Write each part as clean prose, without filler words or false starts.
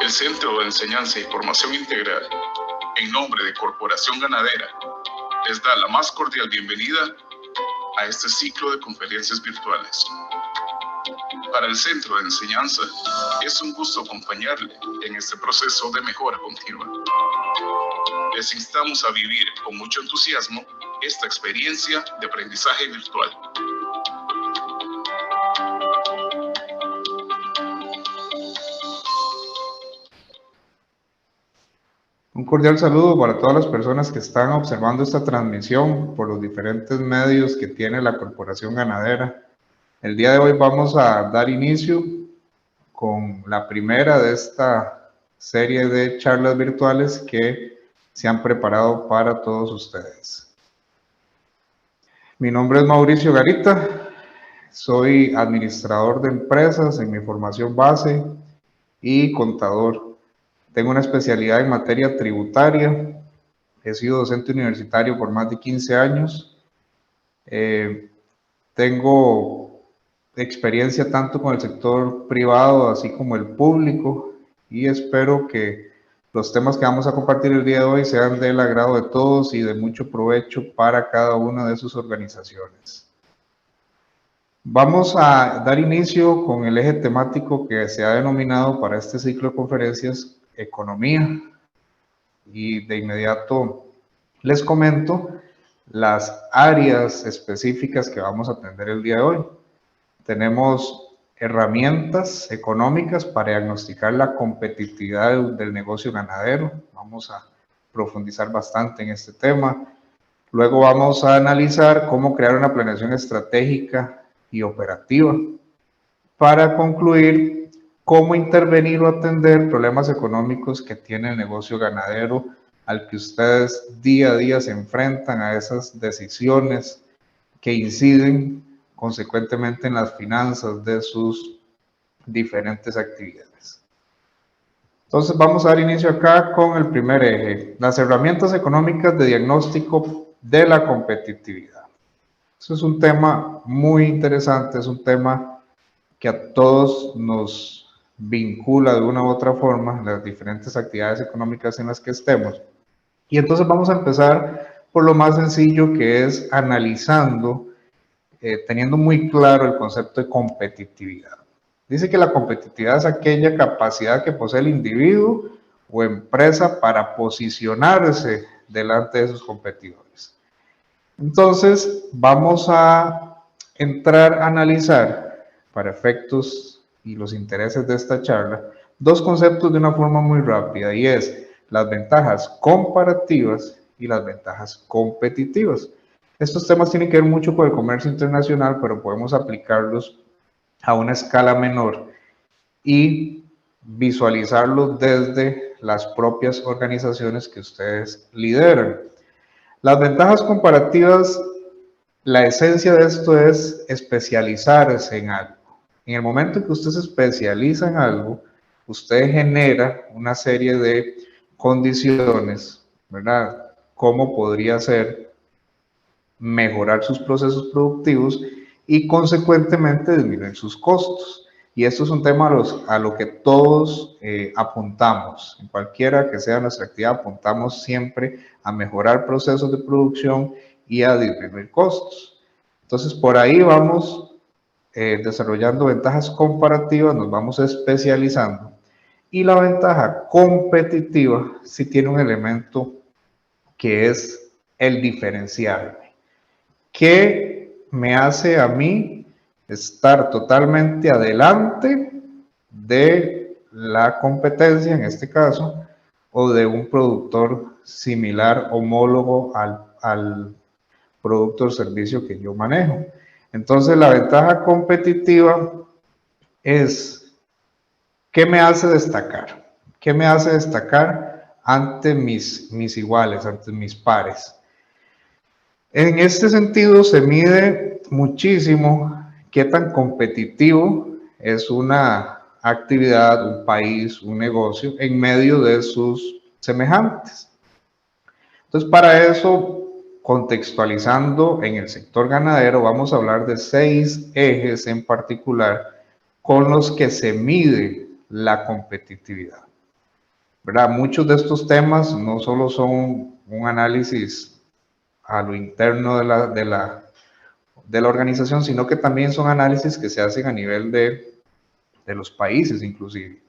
El Centro de Enseñanza y Formación Integral, en nombre de Corporación Ganadera, les da la más cordial bienvenida a este ciclo de conferencias virtuales. Para el Centro de Enseñanza, es un gusto acompañarle en este proceso de mejora continua. Les instamos a vivir con mucho entusiasmo esta experiencia de aprendizaje virtual. Un cordial saludo para todas las personas que están observando esta transmisión por los diferentes medios que tiene la Corporación Ganadera. El día de hoy vamos a dar inicio con la primera de esta serie de charlas virtuales que se han preparado para todos ustedes. Mi nombre es Mauricio Garita, soy administrador de empresas en mi formación base y contador. Tengo una especialidad en materia tributaria, he sido docente universitario por más de 15 años, tengo experiencia tanto con el sector privado así como el público y espero que los temas que vamos a compartir el día de hoy sean del agrado de todos y de mucho provecho para cada una de sus organizaciones. Vamos a dar inicio con el eje temático que se ha denominado para este ciclo de conferencias Economía, y de inmediato les comento las áreas específicas que vamos a atender el día de hoy. Tenemos herramientas económicas para diagnosticar la competitividad del negocio ganadero. Vamos a profundizar bastante en este tema. Luego vamos a analizar cómo crear una planeación estratégica y operativa. Para concluir, cómo intervenir o atender problemas económicos que tiene el negocio ganadero al que ustedes día a día se enfrentan a esas decisiones que inciden consecuentemente en las finanzas de sus diferentes actividades. Entonces vamos a dar inicio acá con el primer eje, las herramientas económicas de diagnóstico de la competitividad. Eso es un tema muy interesante, es un tema que a todos nos vincula de una u otra forma las diferentes actividades económicas en las que estemos. Y entonces vamos a empezar por lo más sencillo, que es analizando, teniendo muy claro el concepto de competitividad. Dice que la competitividad es aquella capacidad que posee el individuo o empresa para posicionarse delante de sus competidores. Entonces vamos a entrar a analizar, para efectos y los intereses de esta charla, dos conceptos de una forma muy rápida, y es las ventajas comparativas y las ventajas competitivas. Estos temas tienen que ver mucho con el comercio internacional, pero podemos aplicarlos a una escala menor y visualizarlos desde las propias organizaciones que ustedes lideran. Las ventajas comparativas, la esencia de esto es especializarse en algo. En el momento en que usted se especializa en algo, usted genera una serie de condiciones, ¿verdad? ¿Cómo podría ser mejorar sus procesos productivos y consecuentemente disminuir sus costos? Y esto es un tema a lo que todos apuntamos. En cualquiera que sea nuestra actividad, apuntamos siempre a mejorar procesos de producción y a disminuir costos. Entonces, por ahí vamos desarrollando ventajas comparativas, nos vamos especializando. Y la ventaja competitiva sí tiene un elemento que es el diferenciarme. ¿Qué me hace a mí estar totalmente adelante de la competencia, en este caso, o de un productor similar, homólogo al producto o servicio que yo manejo? Entonces, la ventaja competitiva es ¿qué me hace destacar? ¿Qué me hace destacar ante mis iguales, ante mis pares? En este sentido, se mide muchísimo qué tan competitivo es una actividad, un país, un negocio en medio de sus semejantes. Entonces, para eso, contextualizando en el sector ganadero, vamos a hablar de 6 ejes en particular con los que se mide la competitividad. ¿verdad? Muchos de estos temas no solo son un análisis a lo interno de la organización, sino que también son análisis que se hacen a nivel de los países inclusive.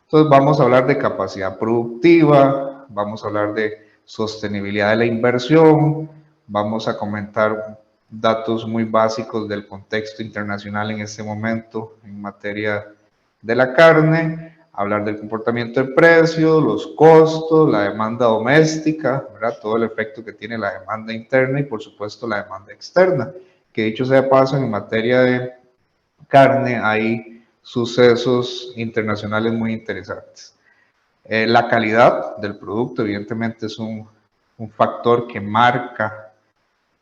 Entonces vamos a hablar de capacidad productiva, vamos a hablar de sostenibilidad de la inversión, vamos a comentar datos muy básicos del contexto internacional en este momento en materia de la carne, hablar del comportamiento del precio, los costos, la demanda doméstica, ¿verdad? Todo el efecto que tiene la demanda interna y por supuesto la demanda externa, que dicho sea de paso en materia de carne hay sucesos internacionales muy interesantes. La calidad del producto evidentemente es un factor que marca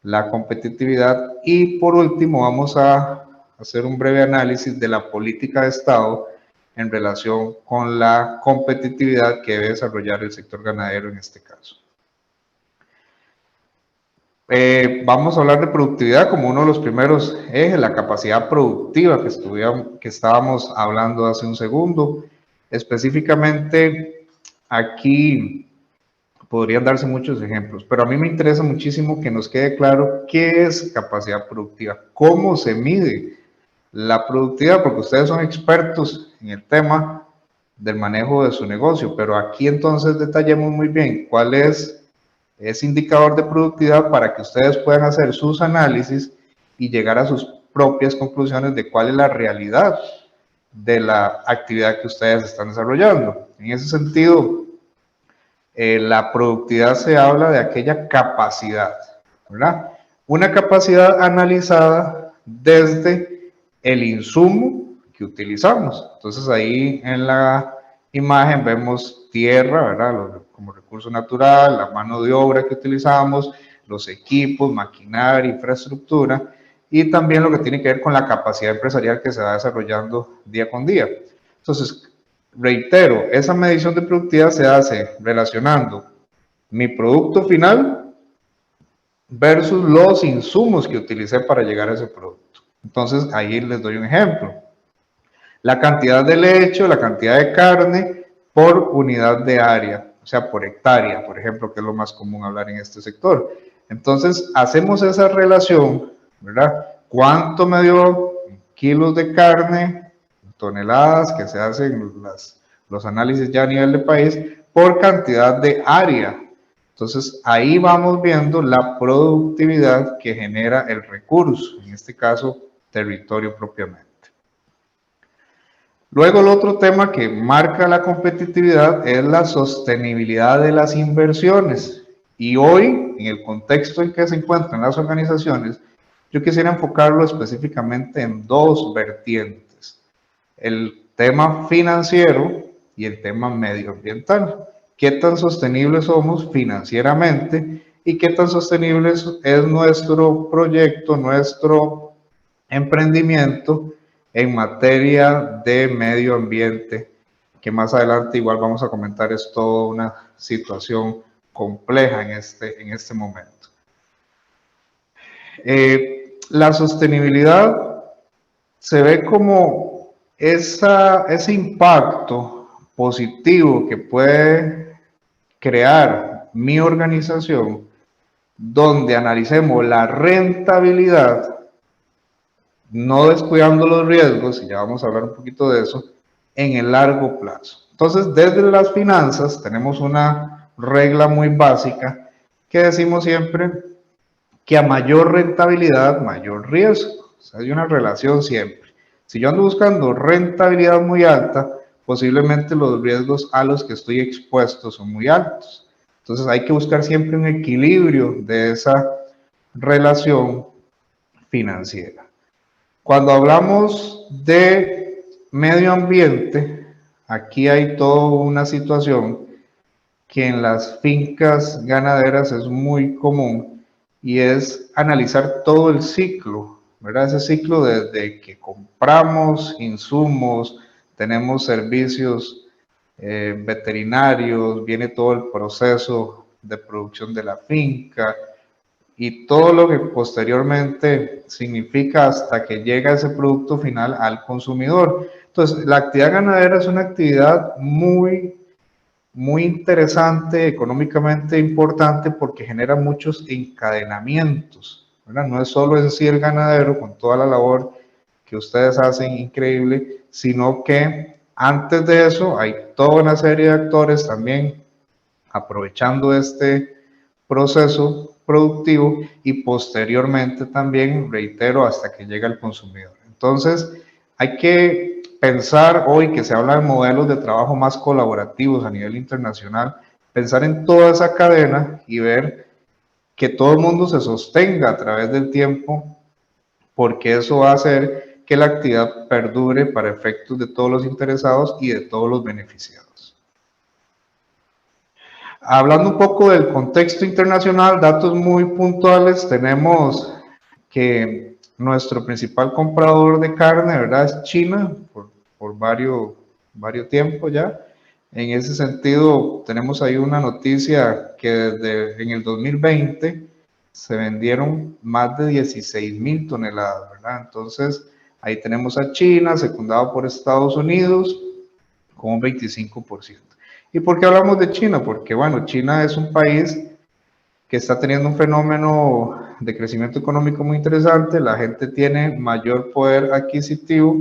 la competitividad y por último vamos a hacer un breve análisis de la política de Estado en relación con la competitividad que debe desarrollar el sector ganadero en este caso. Vamos a hablar de productividad como uno de los primeros ejes, la capacidad productiva que estábamos hablando hace un segundo. Específicamente, aquí podrían darse muchos ejemplos, pero a mí me interesa muchísimo que nos quede claro qué es capacidad productiva, cómo se mide la productividad, porque ustedes son expertos en el tema del manejo de su negocio, pero aquí entonces detallemos muy bien cuál es ese indicador de productividad para que ustedes puedan hacer sus análisis y llegar a sus propias conclusiones de cuál es la realidad de la actividad que ustedes están desarrollando. En ese sentido, la productividad se habla de aquella capacidad, ¿verdad? Una capacidad analizada desde el insumo que utilizamos. Entonces ahí en la imagen vemos tierra, ¿verdad? Como recurso natural, la mano de obra que utilizamos, los equipos, maquinaria, infraestructura y también lo que tiene que ver con la capacidad empresarial que se va desarrollando día con día. Entonces, reitero, esa medición de productividad se hace relacionando mi producto final versus los insumos que utilicé para llegar a ese producto. Entonces, ahí les doy un ejemplo. La cantidad de leche, la cantidad de carne por unidad de área, o sea, por hectárea, por ejemplo, que es lo más común hablar en este sector. Entonces, hacemos esa relación, ¿verdad? ¿Cuánto me dio kilos de carne, toneladas, que se hacen los análisis ya a nivel de país, por cantidad de área? Entonces, ahí vamos viendo la productividad que genera el recurso, en este caso, territorio propiamente. Luego el otro tema que marca la competitividad es la sostenibilidad de las inversiones. Y hoy, en el contexto en que se encuentran las organizaciones, yo quisiera enfocarlo específicamente en dos vertientes. El tema financiero y el tema medioambiental. ¿Qué tan sostenibles somos financieramente y qué tan sostenible es nuestro proyecto, nuestro emprendimiento en materia de medio ambiente, que más adelante igual vamos a comentar, es toda una situación compleja en este momento. La sostenibilidad se ve como ese impacto positivo que puede crear mi organización, donde analicemos la rentabilidad, no descuidando los riesgos, y ya vamos a hablar un poquito de eso, en el largo plazo. Entonces, desde las finanzas tenemos una regla muy básica que decimos siempre que a mayor rentabilidad, mayor riesgo. O sea, hay una relación siempre. Si yo ando buscando rentabilidad muy alta, posiblemente los riesgos a los que estoy expuesto son muy altos. Entonces, hay que buscar siempre un equilibrio de esa relación financiera. Cuando hablamos de medio ambiente, aquí hay toda una situación que en las fincas ganaderas es muy común y es analizar todo el ciclo, ¿verdad? Ese ciclo desde que compramos insumos, tenemos servicios veterinarios, viene todo el proceso de producción de la finca, y todo lo que posteriormente significa hasta que llega ese producto final al consumidor. Entonces, la actividad ganadera es una actividad muy muy interesante, económicamente importante, porque genera muchos encadenamientos, ¿verdad? No es solo en sí el ganadero con toda la labor que ustedes hacen increíble, sino que antes de eso hay toda una serie de actores también aprovechando este proceso productivo y posteriormente también, reitero, hasta que llega el consumidor. Entonces, hay que pensar hoy que se habla de modelos de trabajo más colaborativos a nivel internacional, pensar en toda esa cadena y ver que todo el mundo se sostenga a través del tiempo, porque eso va a hacer que la actividad perdure para efectos de todos los interesados y de todos los beneficiados. Hablando un poco del contexto internacional, datos muy puntuales, tenemos que nuestro principal comprador de carne, ¿verdad?, es China, por varios tiempos ya. En ese sentido, tenemos ahí una noticia que desde en el 2020 se vendieron más de 16,000 toneladas, ¿verdad? Entonces, ahí tenemos a China, secundado por Estados Unidos, con un 25%. ¿Y por qué hablamos de China? Porque, bueno, China es un país que está teniendo un fenómeno de crecimiento económico muy interesante, la gente tiene mayor poder adquisitivo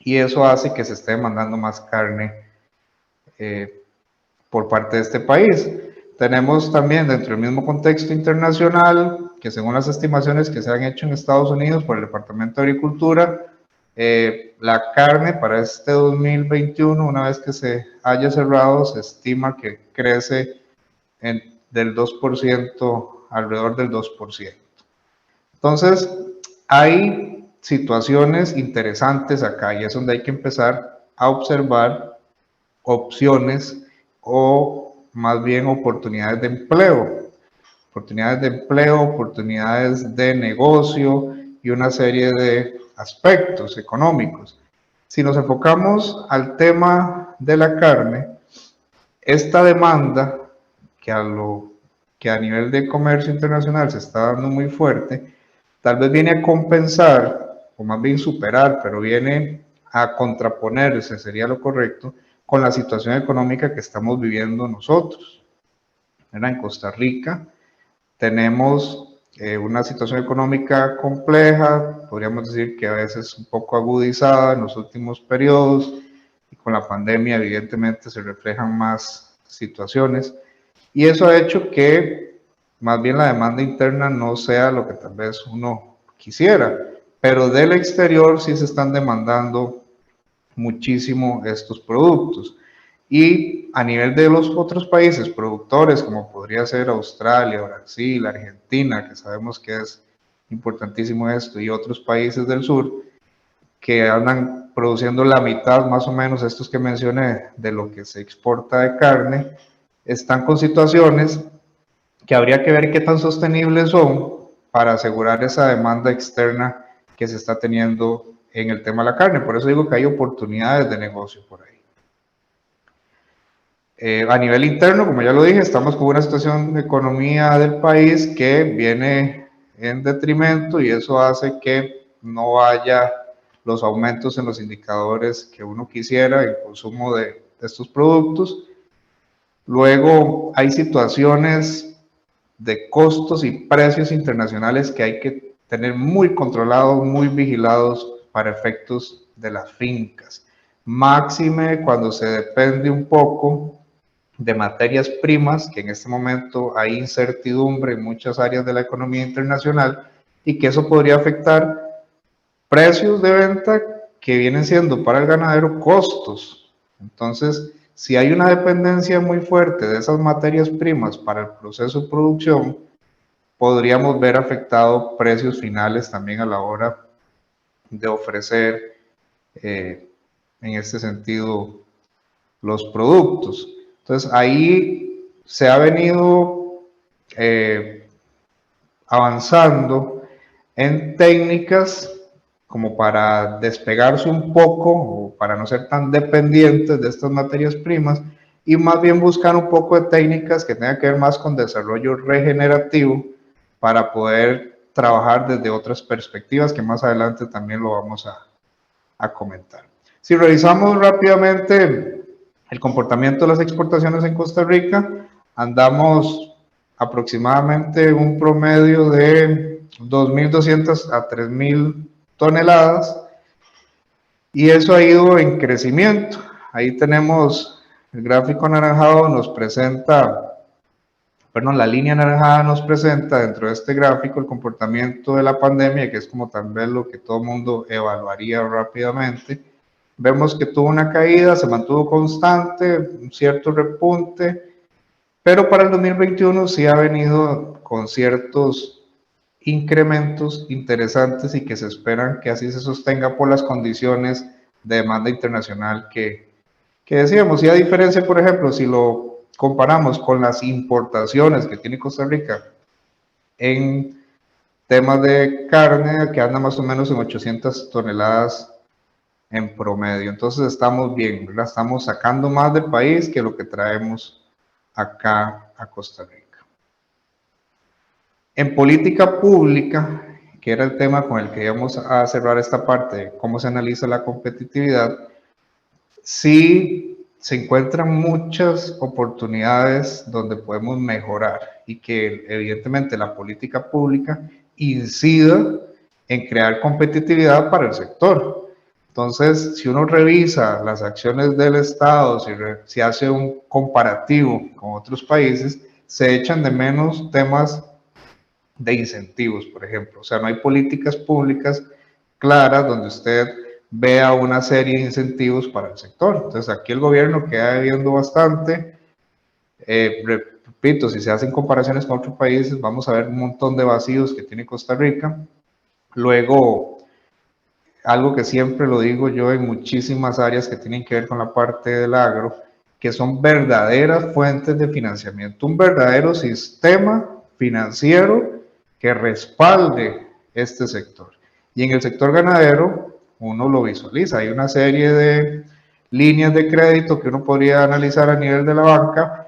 y eso hace que se esté demandando más carne por parte de este país. Tenemos también dentro del mismo contexto internacional que según las estimaciones que se han hecho en Estados Unidos por el Departamento de Agricultura, la carne para este 2021, una vez que se haya cerrado, se estima que crece del 2%, alrededor del 2%. Entonces, hay situaciones interesantes acá y es donde hay que empezar a observar opciones o más bien oportunidades de empleo, oportunidades de negocio y una serie de aspectos económicos. Si nos enfocamos al tema de la carne, esta demanda que a nivel de comercio internacional se está dando muy fuerte, tal vez viene a compensar, o más bien superar, pero viene a contraponerse, sería lo correcto, con la situación económica que estamos viviendo nosotros. En Costa Rica tenemos una situación económica compleja, podríamos decir que a veces un poco agudizada en los últimos periodos, y con la pandemia evidentemente se reflejan más situaciones, y eso ha hecho que más bien la demanda interna no sea lo que tal vez uno quisiera, pero del exterior sí se están demandando muchísimo estos productos. Y a nivel de los otros países productores, como podría ser Australia, Brasil, Argentina, que sabemos que es importantísimo esto, y otros países del sur, que andan produciendo la mitad más o menos, estos que mencioné, de lo que se exporta de carne, están con situaciones que habría que ver qué tan sostenibles son para asegurar esa demanda externa que se está teniendo en el tema de la carne. Por eso digo que hay oportunidades de negocio por ahí. A nivel interno, como ya lo dije, estamos con una situación de economía del país que viene en detrimento y eso hace que no haya los aumentos en los indicadores que uno quisiera en consumo de estos productos. Luego hay situaciones de costos y precios internacionales que hay que tener muy controlados, muy vigilados para efectos de las fincas. Máxime cuando se depende un poco de materias primas, que en este momento hay incertidumbre en muchas áreas de la economía internacional y que eso podría afectar precios de venta que vienen siendo para el ganadero costos. Entonces, si hay una dependencia muy fuerte de esas materias primas para el proceso de producción, podríamos ver afectados precios finales también a la hora de ofrecer, en este sentido, los productos. Entonces, ahí se ha venido avanzando en técnicas como para despegarse un poco o para no ser tan dependientes de estas materias primas y más bien buscar un poco de técnicas que tengan que ver más con desarrollo regenerativo para poder trabajar desde otras perspectivas que más adelante también lo vamos a comentar. Si revisamos rápidamente El comportamiento de las exportaciones en Costa Rica, andamos aproximadamente un promedio de 2.200 a 3.000 toneladas, y eso ha ido en crecimiento. Ahí tenemos el gráfico anaranjado, nos presenta, bueno, la línea anaranjada nos presenta dentro de este gráfico el comportamiento de la pandemia, que es como tal vez lo que todo el mundo evaluaría rápidamente. Vemos que tuvo una caída, se mantuvo constante, un cierto repunte, pero para el 2021 sí ha venido con ciertos incrementos interesantes y que se esperan que así se sostenga por las condiciones de demanda internacional que decíamos. Y a diferencia, por ejemplo, si lo comparamos con las importaciones que tiene Costa Rica en temas de carne, que anda más o menos en 800 toneladas en promedio. Entonces estamos bien, ¿verdad? Estamos sacando más del país que lo que traemos acá a Costa Rica. En política pública, que era el tema con el que íbamos a cerrar esta parte de cómo se analiza la competitividad, sí se encuentran muchas oportunidades donde podemos mejorar y que evidentemente la política pública incida en crear competitividad para el sector. Entonces, si uno revisa las acciones del Estado, si hace un comparativo con otros países, se echan de menos temas de incentivos, por ejemplo. O sea, no hay políticas públicas claras donde usted vea una serie de incentivos para el sector. Entonces, aquí el gobierno queda debiendo bastante. Repito, si se hacen comparaciones con otros países, vamos a ver un montón de vacíos que tiene Costa Rica. Luego, algo que siempre lo digo yo en muchísimas áreas que tienen que ver con la parte del agro, que son verdaderas fuentes de financiamiento, un verdadero sistema financiero que respalde este sector. Y en el sector ganadero, uno lo visualiza, hay una serie de líneas de crédito que uno podría analizar a nivel de la banca,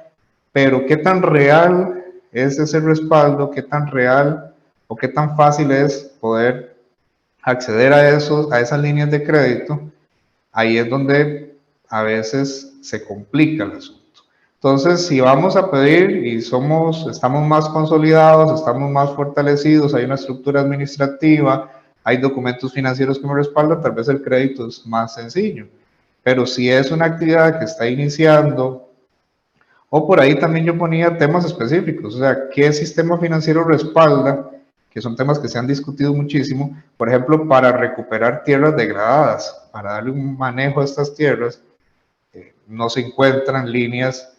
pero qué tan real es ese respaldo, qué tan real o qué tan fácil es poder acceder a esas líneas de crédito, ahí es donde a veces se complica el asunto. Entonces, si vamos a pedir y estamos más consolidados, estamos más fortalecidos, hay una estructura administrativa, hay documentos financieros que me respaldan, tal vez el crédito es más sencillo. Pero si es una actividad que está iniciando, o por ahí también yo ponía temas específicos, o sea, ¿qué sistema financiero respalda? Que son temas que se han discutido muchísimo, por ejemplo, para recuperar tierras degradadas, para darle un manejo a estas tierras, no se encuentran líneas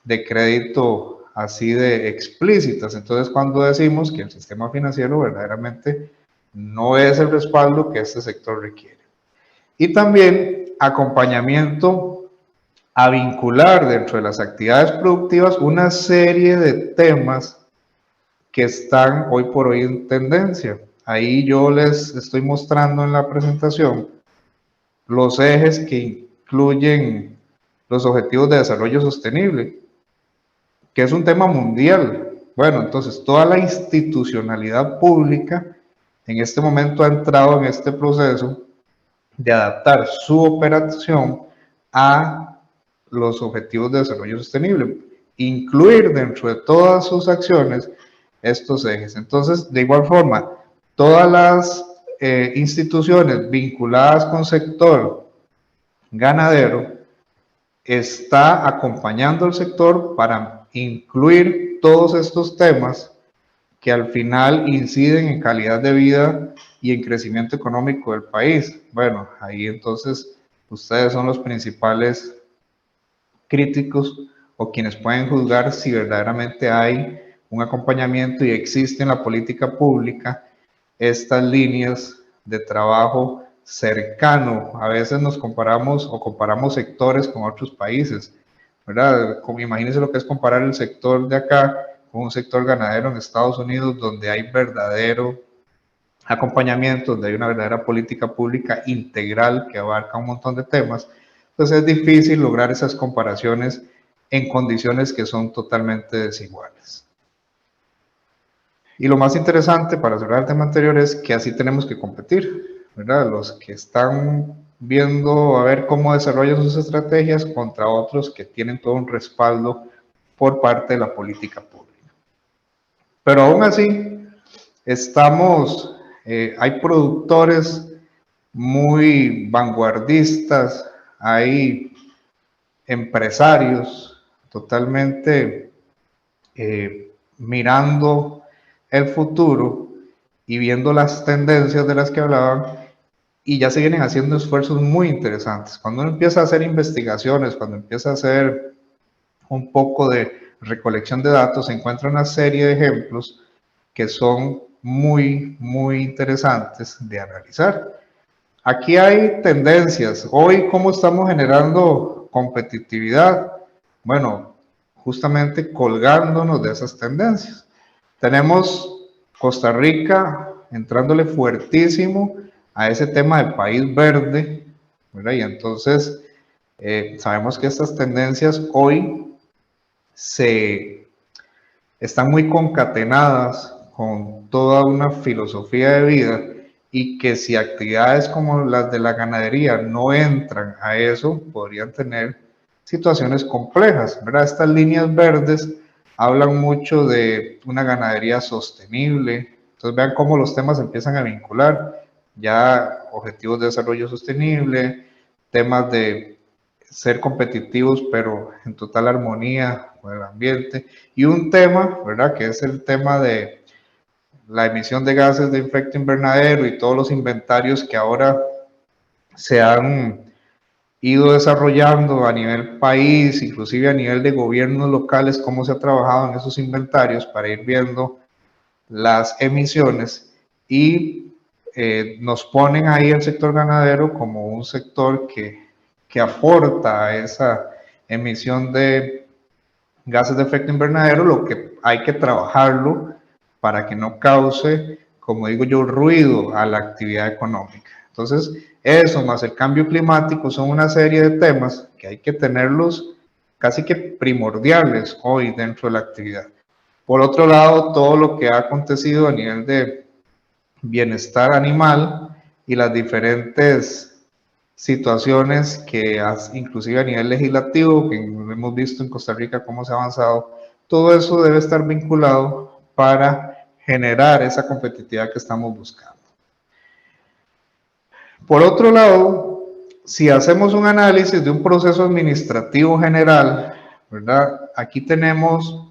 de crédito así de explícitas. Entonces, cuando decimos que el sistema financiero verdaderamente no es el respaldo que este sector requiere. Y también acompañamiento a vincular dentro de las actividades productivas una serie de temas que están hoy por hoy en tendencia. Ahí yo les estoy mostrando en la presentación los ejes que incluyen los objetivos de desarrollo sostenible, que es un tema mundial. Bueno, entonces toda la institucionalidad pública en este momento ha entrado en este proceso de adaptar su operación a los objetivos de desarrollo sostenible, incluir dentro de todas sus acciones estos ejes. Entonces, de igual forma, todas las instituciones vinculadas con sector ganadero está acompañando al sector para incluir todos estos temas que al final inciden en calidad de vida y en crecimiento económico del país. Bueno, ahí entonces ustedes son los principales críticos o quienes pueden juzgar si verdaderamente hay un acompañamiento y existe en la política pública estas líneas de trabajo cercano. A veces nos comparamos o comparamos sectores con otros países, ¿verdad? Como imagínense lo que es comparar el sector de acá con un sector ganadero en Estados Unidos, donde hay verdadero acompañamiento, donde hay una verdadera política pública integral que abarca un montón de temas. Entonces es difícil lograr esas comparaciones en condiciones que son totalmente desiguales. Y lo más interesante para cerrar el tema anterior es que así tenemos que competir, ¿verdad? Los que están viendo a ver cómo desarrollan sus estrategias contra otros que tienen todo un respaldo por parte de la política pública. Pero aún así, hay productores muy vanguardistas, hay empresarios totalmente mirando el futuro y viendo las tendencias de las que hablaban, y ya se vienen haciendo esfuerzos muy interesantes. Cuando uno empieza a hacer investigaciones, cuando empieza a hacer un poco de recolección de datos, se encuentra una serie de ejemplos que son muy, muy interesantes de analizar. Aquí hay tendencias. Hoy, ¿cómo estamos generando competitividad? Bueno, justamente colgándonos de esas tendencias. Tenemos Costa Rica entrándole fuertísimo a ese tema de país verde, ¿verdad? Y entonces sabemos que estas tendencias hoy están muy concatenadas con toda una filosofía de vida, y que si actividades como las de la ganadería no entran a eso, podrían tener situaciones complejas, ¿verdad? Estas líneas verdes hablan mucho de una ganadería sostenible. Entonces vean cómo los temas empiezan a vincular ya objetivos de desarrollo sostenible, temas de ser competitivos pero en total armonía con el ambiente, y un tema, ¿verdad?, que es el tema de la emisión de gases de efecto invernadero y todos los inventarios que ahora se han ido desarrollando a nivel país, inclusive a nivel de gobiernos locales, cómo se ha trabajado en esos inventarios para ir viendo las emisiones, y nos ponen ahí el sector ganadero como un sector que aporta a esa emisión de gases de efecto invernadero, lo que hay que trabajarlo para que no cause, como digo yo, ruido a la actividad económica. Entonces, eso más el cambio climático son una serie de temas que hay que tenerlos casi que primordiales hoy dentro de la actividad. Por otro lado, todo lo que ha acontecido a nivel de bienestar animal y las diferentes situaciones que inclusive a nivel legislativo, que hemos visto en Costa Rica cómo se ha avanzado, todo eso debe estar vinculado para generar esa competitividad que estamos buscando. Por otro lado, si hacemos un análisis de un proceso administrativo general, ¿verdad? Aquí tenemos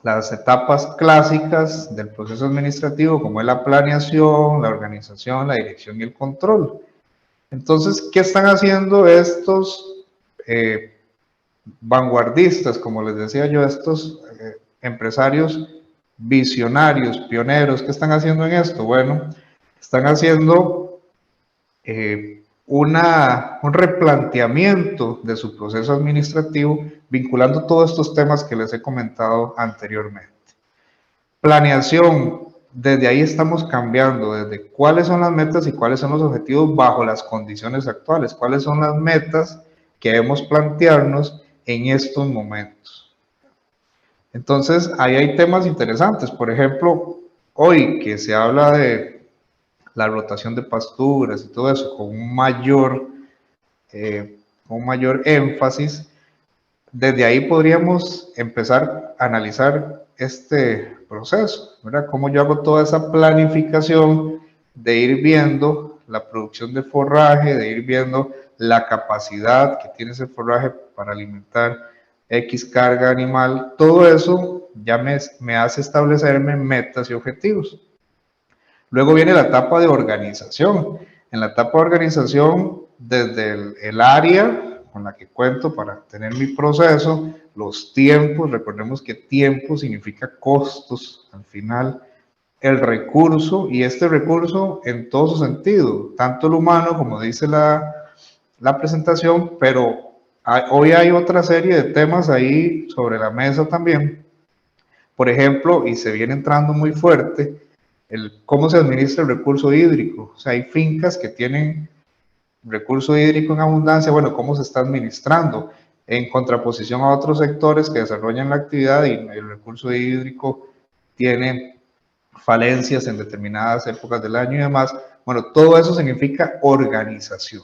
las etapas clásicas del proceso administrativo, como es la planeación, la organización, la dirección y el control. Entonces, ¿qué están haciendo estos vanguardistas, como les decía yo, estos empresarios visionarios, pioneros? ¿Qué están haciendo en esto? Bueno, están haciendo un replanteamiento de su proceso administrativo, vinculando todos estos temas que les he comentado anteriormente. Planeación, desde ahí estamos cambiando, desde cuáles son las metas y cuáles son los objetivos bajo las condiciones actuales, cuáles son las metas que debemos plantearnos en estos momentos. Entonces, ahí hay temas interesantes. Por ejemplo, hoy que se habla de la rotación de pasturas y todo eso con un mayor énfasis, desde ahí podríamos empezar a analizar este proceso, ¿verdad? Cómo yo hago toda esa planificación de ir viendo la producción de forraje, de ir viendo la capacidad que tiene ese forraje para alimentar X carga animal. Todo eso ya me hace establecerme metas y objetivos. Luego viene la etapa de organización. En la etapa de organización, desde el área con la que cuento para tener mi proceso, los tiempos, recordemos que tiempo significa costos al final, el recurso, y este recurso en todo su sentido, tanto el humano, como dice la presentación, pero hoy hay otra serie de temas ahí sobre la mesa también. Por ejemplo, y se viene entrando muy fuerte, cómo se administra el recurso hídrico. O sea, hay fincas que tienen recurso hídrico en abundancia, bueno, cómo se está administrando, en contraposición a otros sectores que desarrollan la actividad y el recurso hídrico tiene falencias en determinadas épocas del año y demás. Bueno, todo eso significa organización.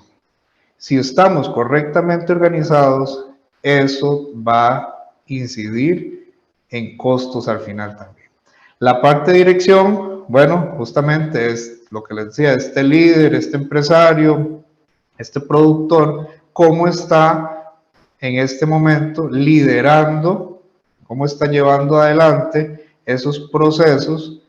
Si estamos correctamente organizados, eso va a incidir en costos al final también. La parte de dirección, bueno, justamente es lo que les decía, este líder, este empresario, este productor, cómo está en este momento liderando, cómo está llevando adelante esos procesos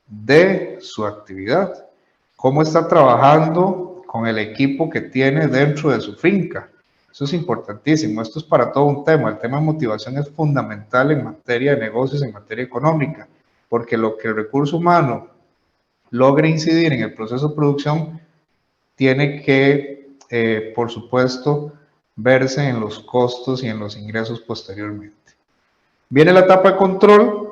de su actividad, cómo está trabajando con el equipo que tiene dentro de su finca. Eso es importantísimo, esto es para todo un tema. El tema de motivación es fundamental en materia de negocios, en materia económica, porque lo que el recurso humano logre incidir en el proceso de producción tiene que, por supuesto, verse en los costos y en los ingresos posteriormente. Viene la etapa de control.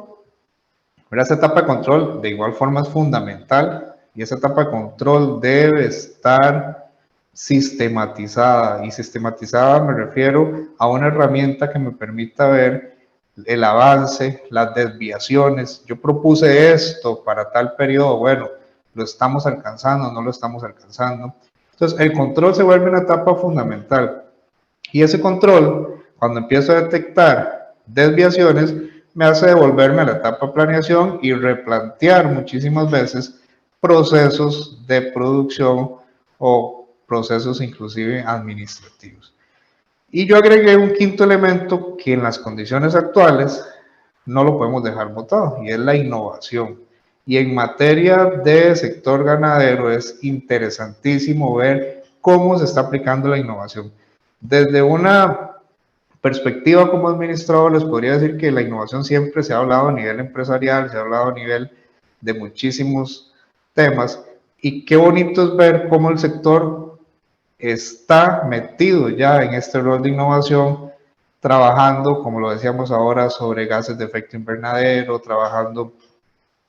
Pero esa etapa de control de igual forma es fundamental y esa etapa de control debe estar sistematizada, y sistematizada me refiero a una herramienta que me permita ver el avance, las desviaciones. Yo propuse esto para tal periodo, bueno, lo estamos alcanzando, no lo estamos alcanzando. Entonces el control se vuelve una etapa fundamental y ese control, cuando empiezo a detectar desviaciones, me hace devolverme a la etapa de planeación y replantear muchísimas veces procesos de producción o procesos inclusive administrativos. Y yo agregué un quinto elemento que en las condiciones actuales no lo podemos dejar botado, y es la innovación. Y en materia de sector ganadero es interesantísimo ver cómo se está aplicando la innovación. Desde una perspectiva como administrador, les podría decir que la innovación siempre se ha hablado a nivel empresarial, se ha hablado a nivel de muchísimos temas, y qué bonito es ver cómo el sector está metido ya en este rol de innovación, trabajando, como lo decíamos ahora, sobre gases de efecto invernadero, trabajando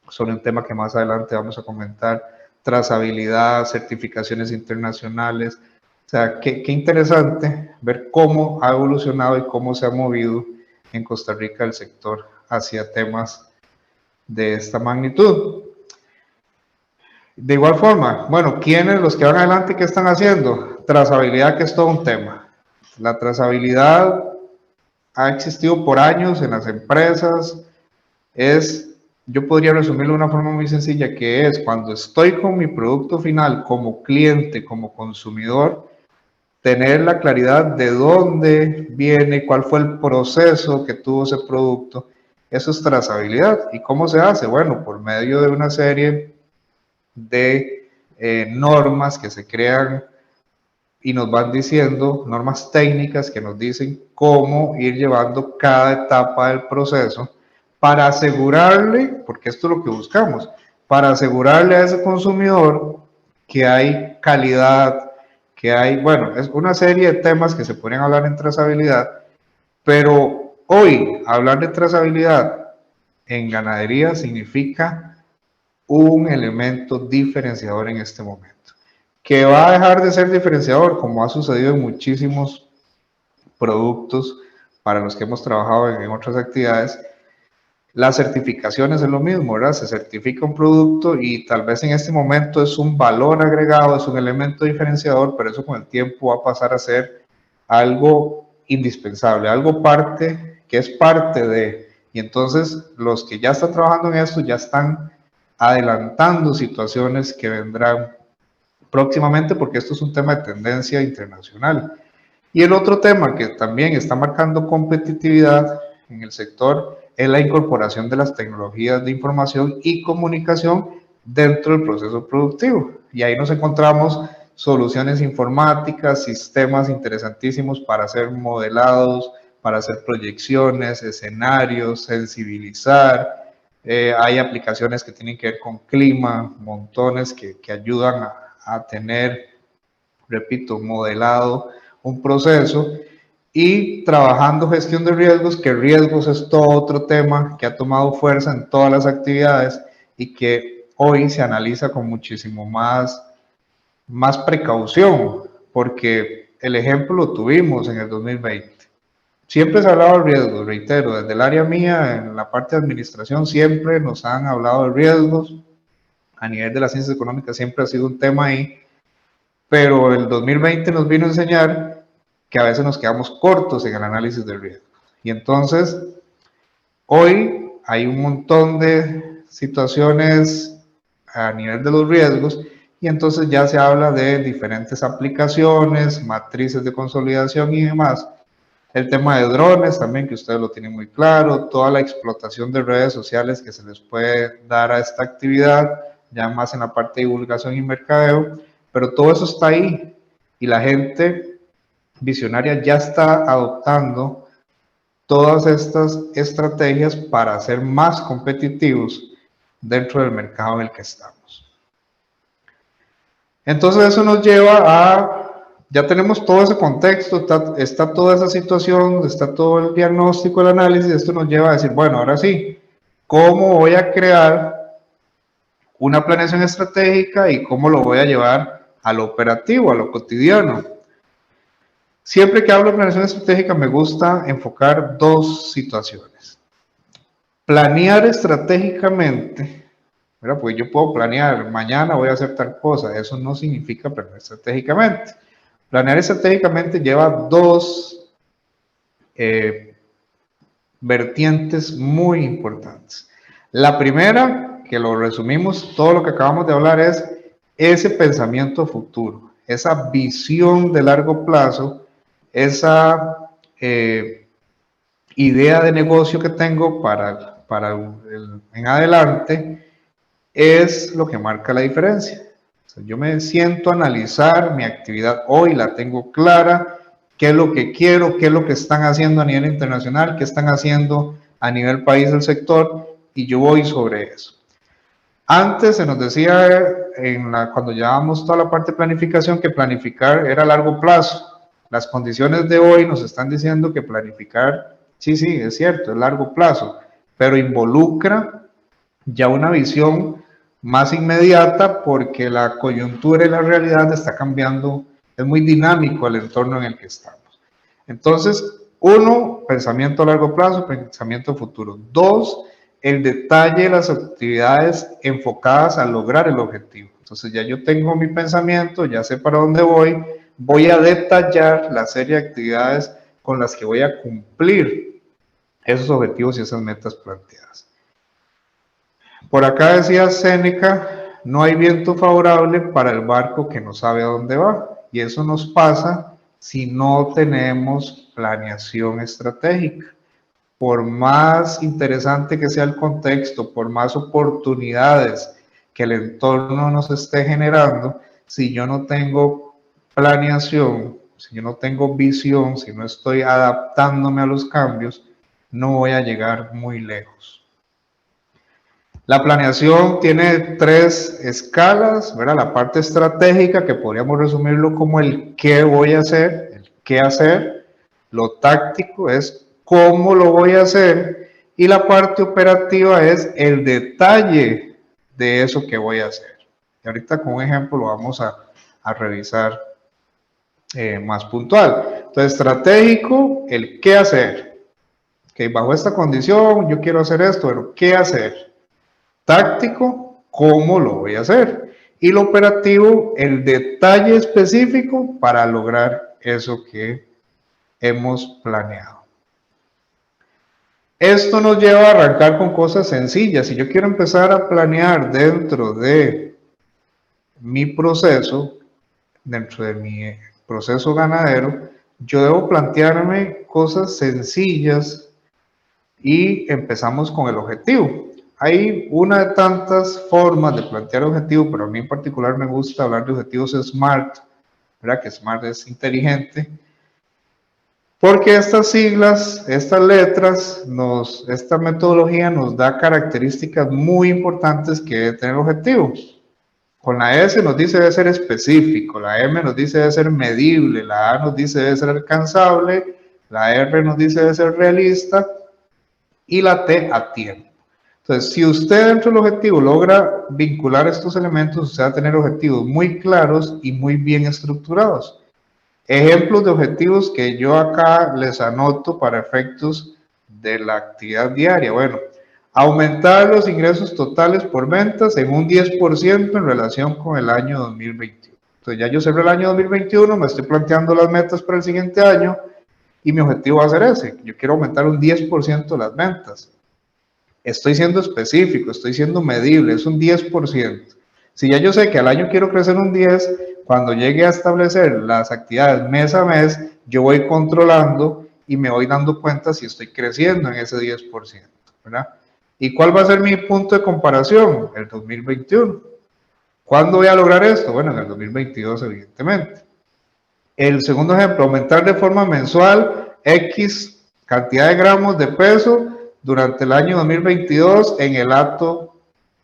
sobre un tema que más adelante vamos a comentar, trazabilidad, certificaciones internacionales. O sea, qué interesante ver cómo ha evolucionado y cómo se ha movido en Costa Rica el sector hacia temas de esta magnitud. De igual forma, bueno, ¿quiénes los que van adelante qué están haciendo? Trazabilidad, que es todo un tema. La trazabilidad ha existido por años en las empresas, yo podría resumirlo de una forma muy sencilla, que es cuando estoy con mi producto final como cliente, como consumidor, tener la claridad de dónde viene, cuál fue el proceso que tuvo ese producto. Eso es trazabilidad. ¿Y cómo se hace? Bueno, por medio de una serie de normas que se crean y nos van diciendo, normas técnicas que nos dicen cómo ir llevando cada etapa del proceso para asegurarle, porque esto es lo que buscamos, para asegurarle a ese consumidor que hay calidad, que hay, bueno, es una serie de temas que se pueden hablar en trazabilidad, pero hoy hablar de trazabilidad en ganadería significa un elemento diferenciador en este momento, que va a dejar de ser diferenciador, como ha sucedido en muchísimos productos para los que hemos trabajado en otras actividades. Las certificaciones es lo mismo, ¿verdad? Se certifica un producto y tal vez en este momento es un valor agregado, es un elemento diferenciador, pero eso con el tiempo va a pasar a ser algo indispensable, algo parte, que es parte de, y entonces los que ya están trabajando en esto ya están adelantando situaciones que vendrán próximamente, porque esto es un tema de tendencia internacional. Y el otro tema que también está marcando competitividad en el sector es la incorporación de las tecnologías de información y comunicación dentro del proceso productivo. Y ahí nos encontramos soluciones informáticas, sistemas interesantísimos para hacer modelados, para hacer proyecciones, escenarios, sensibilizar. Hay aplicaciones que tienen que ver con clima, montones que ayudan a tener, repito, modelado un proceso, y trabajando gestión de riesgos, que riesgos es todo otro tema que ha tomado fuerza en todas las actividades y que hoy se analiza con muchísimo más precaución, porque el ejemplo lo tuvimos en el 2020. Siempre se ha hablado de riesgos, reitero, desde el área mía, en la parte de administración, siempre nos han hablado de riesgos. A nivel de las ciencias económicas siempre ha sido un tema ahí, pero el 2020 nos vino a enseñar que a veces nos quedamos cortos en el análisis del riesgo. Y entonces, hoy hay un montón de situaciones a nivel de los riesgos y entonces ya se habla de diferentes aplicaciones, matrices de consolidación y demás. El tema de drones también, que ustedes lo tienen muy claro, toda la explotación de redes sociales que se les puede dar a esta actividad, ya más en la parte de divulgación y mercadeo, pero todo eso está ahí y la gente visionaria ya está adoptando todas estas estrategias para ser más competitivos dentro del mercado en el que estamos. Entonces eso nos lleva a, ya tenemos todo ese contexto, está toda esa situación, está todo el diagnóstico, el análisis, esto nos lleva a decir, bueno, ahora sí, ¿cómo voy a crear una planeación estratégica y cómo lo voy a llevar a lo operativo, a lo cotidiano? Siempre que hablo de planeación estratégica me gusta enfocar dos situaciones. Planear estratégicamente, ¿verdad? Porque yo puedo planear, mañana voy a hacer tal cosa, eso no significa planear estratégicamente. Planear estratégicamente lleva dos vertientes muy importantes. La primera, que lo resumimos, todo lo que acabamos de hablar, es ese pensamiento futuro, esa visión de largo plazo, esa idea de negocio que tengo para en adelante, es lo que marca la diferencia. O sea, yo me siento a analizar mi actividad hoy, la tengo clara, qué es lo que quiero, qué es lo que están haciendo a nivel internacional, qué están haciendo a nivel país del sector, y yo voy sobre eso. Antes se nos decía, cuando llevábamos toda la parte de planificación, que planificar era a largo plazo. Las condiciones de hoy nos están diciendo que planificar, sí, es cierto, es largo plazo, pero involucra ya una visión más inmediata porque la coyuntura y la realidad está cambiando, es muy dinámico el entorno en el que estamos. Entonces, uno, pensamiento a largo plazo, pensamiento futuro. Dos, el detalle de las actividades enfocadas a lograr el objetivo. Entonces ya yo tengo mi pensamiento, ya sé para dónde voy a detallar la serie de actividades con las que voy a cumplir esos objetivos y esas metas planteadas. Por acá decía Séneca, no hay viento favorable para el barco que no sabe a dónde va. Y eso nos pasa si no tenemos planeación estratégica. Por más interesante que sea el contexto, por más oportunidades que el entorno nos esté generando, si yo no tengo planeación, si yo no tengo visión, si no estoy adaptándome a los cambios, no voy a llegar muy lejos. La planeación tiene tres escalas, ¿verdad? La parte estratégica, que podríamos resumirlo como el qué voy a hacer, el qué hacer. Lo táctico es cómo lo voy a hacer. Y la parte operativa es el detalle de eso que voy a hacer. Y ahorita con un ejemplo lo vamos a revisar más puntual. Entonces, estratégico, el qué hacer. Que bajo esta condición yo quiero hacer esto, pero ¿qué hacer? Táctico, ¿cómo lo voy a hacer? Y lo operativo, el detalle específico para lograr eso que hemos planeado. Esto nos lleva a arrancar con cosas sencillas. Si yo quiero empezar a planear dentro de mi proceso, ganadero, yo debo plantearme cosas sencillas y empezamos con el objetivo. Hay una de tantas formas de plantear objetivos, pero a mí en particular me gusta hablar de objetivos SMART, ¿verdad? Que SMART es inteligente, porque estas siglas, estas letras, esta metodología nos da características muy importantes que debe tener el objetivo. Con la S nos dice debe ser específico, la M nos dice debe ser medible, la A nos dice debe ser alcanzable, la R nos dice debe ser realista y la T a tiempo. Entonces, si usted dentro del objetivo logra vincular estos elementos, usted va a tener objetivos muy claros y muy bien estructurados. Ejemplos de objetivos que yo acá les anoto para efectos de la actividad diaria. Bueno, aumentar los ingresos totales por ventas en un 10% en relación con el año 2021. Entonces ya yo cerré el año 2021, me estoy planteando las metas para el siguiente año y mi objetivo va a ser ese. Yo quiero aumentar un 10% las ventas. Estoy siendo específico, estoy siendo medible, es un 10%. Si ya yo sé que al año quiero crecer un 10, cuando llegue a establecer las actividades mes a mes, yo voy controlando y me voy dando cuenta si estoy creciendo en ese 10%, ¿verdad? ¿Y cuál va a ser mi punto de comparación? El 2021. ¿Cuándo voy a lograr esto? Bueno, en el 2022, evidentemente. El segundo ejemplo, aumentar de forma mensual X cantidad de gramos de peso durante el año 2022 en el acto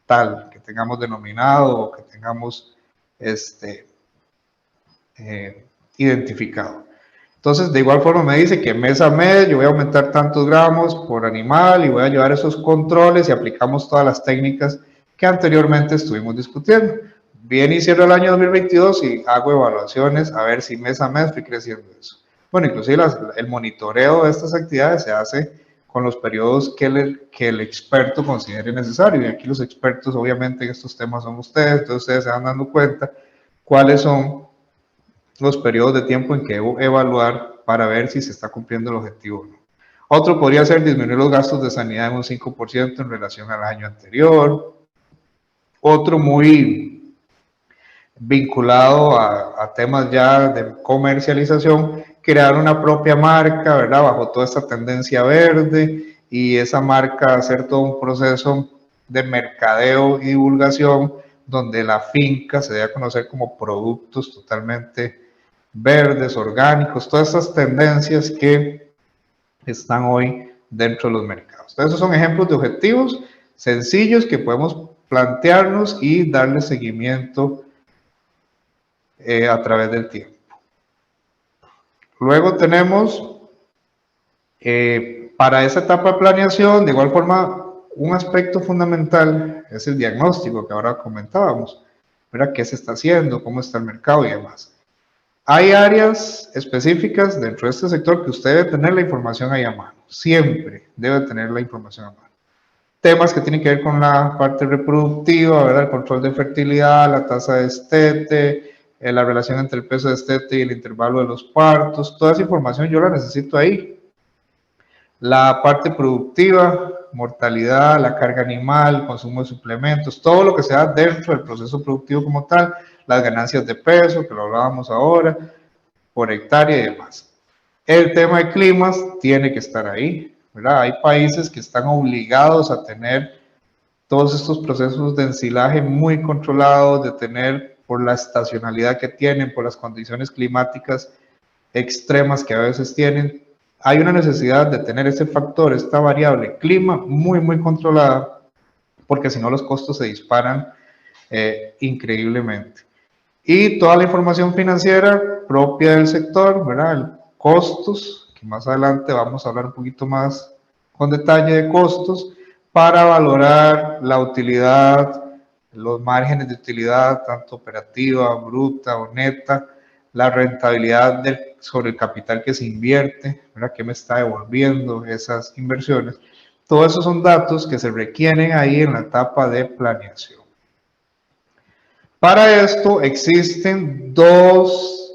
tal que tengamos denominado o que tengamos identificado. Entonces, de igual forma me dice que mes a mes yo voy a aumentar tantos gramos por animal y voy a llevar esos controles y aplicamos todas las técnicas que anteriormente estuvimos discutiendo. Bien, y cierro el año 2022 y hago evaluaciones a ver si mes a mes fui creciendo eso. Bueno, inclusive el monitoreo de estas actividades se hace con los periodos que el experto considere necesario. Y aquí los expertos, obviamente, en estos temas son ustedes, entonces ustedes se van dando cuenta cuáles son los periodos de tiempo en que debo evaluar para ver si se está cumpliendo el objetivo o no. Otro podría ser disminuir los gastos de sanidad en un 5% en relación al año anterior. Otro muy vinculado a temas ya de comercialización, crear una propia marca, ¿verdad? Bajo toda esta tendencia verde y esa marca hacer todo un proceso de mercadeo y divulgación donde la finca se dé a conocer como productos totalmente verdes, orgánicos, todas estas tendencias que están hoy dentro de los mercados. Entonces, esos son ejemplos de objetivos sencillos que podemos plantearnos y darle seguimiento a través del tiempo. Luego tenemos, para esa etapa de planeación, de igual forma, un aspecto fundamental es el diagnóstico que ahora comentábamos, ¿verdad? ¿Qué se está haciendo? ¿Cómo está el mercado y demás? Hay áreas específicas dentro de este sector que usted debe tener la información ahí a mano. Siempre debe tener la información a mano. Temas que tienen que ver con la parte reproductiva, ¿verdad? El control de fertilidad, la tasa de destete, la relación entre el peso de destete y el intervalo de los partos. Toda esa información yo la necesito ahí. La parte productiva, mortalidad, la carga animal, consumo de suplementos, todo lo que sea dentro del proceso productivo como tal, las ganancias de peso, que lo hablábamos ahora, por hectárea y demás. El tema de climas tiene que estar ahí, ¿verdad? Hay países que están obligados a tener todos estos procesos de ensilaje muy controlados, de tener por la estacionalidad que tienen, por las condiciones climáticas extremas que a veces tienen, hay una necesidad de tener ese factor, esta variable clima muy controlada, porque si no los costos se disparan increíblemente. Y toda la información financiera propia del sector, ¿verdad? Costos, que más adelante vamos a hablar un poquito más con detalle de costos, para valorar la utilidad, los márgenes de utilidad, tanto operativa, bruta o neta, la rentabilidad sobre el capital que se invierte, ¿verdad? ¿Qué me está devolviendo esas inversiones? Todos esos son datos que se requieren ahí en la etapa de planeación. Para esto existen dos